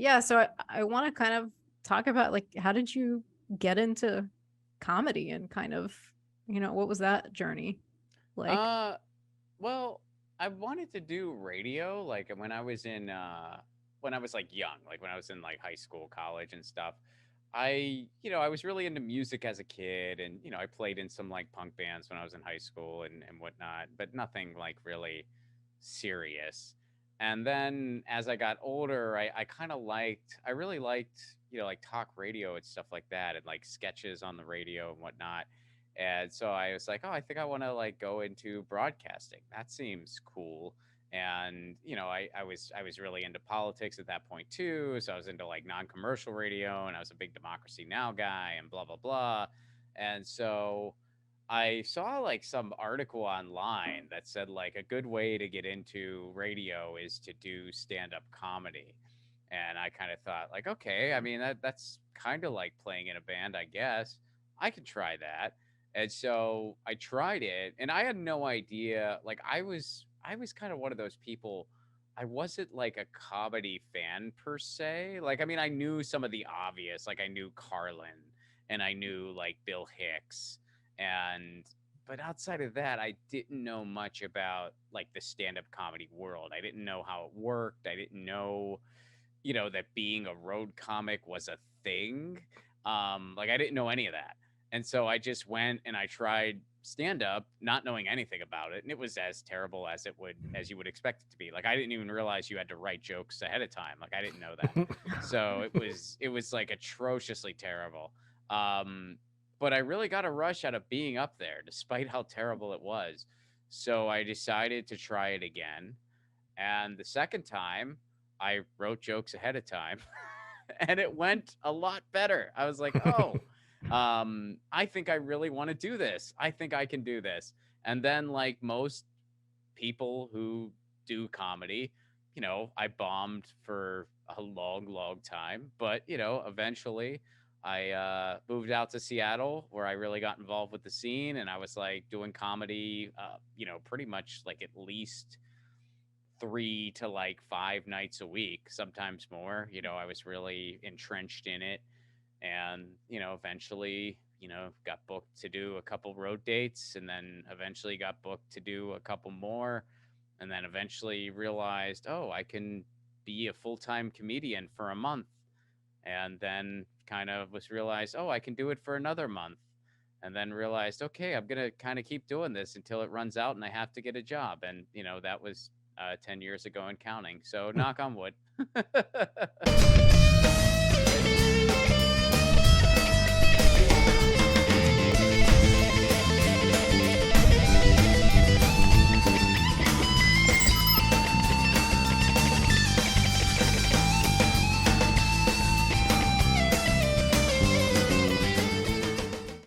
Yeah, so I want to kind of talk about like how did you get into comedy and kind of, what was that journey like? Uh, well, I wanted to do radio like when I was like young, like when I was in like high school, college and stuff. I was really into music as a kid and I played in some like punk bands when I was in high school and whatnot, but nothing like really serious. And then as I got older, I kind of I really liked, like talk radio and stuff like that and like sketches on the radio and whatnot. And so I was like, oh, I think I want to like go into broadcasting. That seems cool. And I was really into politics at that point too. So I was into like non-commercial radio, and I was a big Democracy Now guy, and blah blah blah. And so I saw like some article online that said like a good way to get into radio is to do stand-up comedy. And I kind of thought like, okay, I mean that's kind of like playing in a band, I guess. I could try that. And so I tried it and I had no idea. Like I was kind of one of those people. I wasn't like a comedy fan per se. Like I mean I knew some of the obvious, like I knew Carlin and I knew like Bill Hicks and but outside of that, I didn't know much about like the stand-up comedy world. I didn't know how it worked. I didn't know, that being a road comic was a thing. Like I didn't know any of that. And so I just went and I tried stand up not knowing anything about it and it was as terrible as you would expect it to be. Like I didn't even realize you had to write jokes ahead of time. Like I didn't know that. So it was like atrociously terrible. Um but I really got a rush out of being up there despite how terrible it was. So I decided to try it again. And the second time, I wrote jokes ahead of time and it went a lot better. I was like, "Oh, I think I really want to do this. I think I can do this." And then like most people who do comedy, I bombed for a long, long time, but eventually I moved out to Seattle where I really got involved with the scene and I was like doing comedy pretty much like at least 3 to like 5 nights a week, sometimes more. I was really entrenched in it and, eventually, got booked to do a couple road dates and then eventually got booked to do a couple more and then eventually realized, "Oh, I can be a full-time comedian for a month." And then kind of was realized, "Oh, I can do it for another month." And then realized, "Okay, I'm going to kind of keep doing this until it runs out and I have to get a job." And, that was 10 years ago and counting. So knock on wood.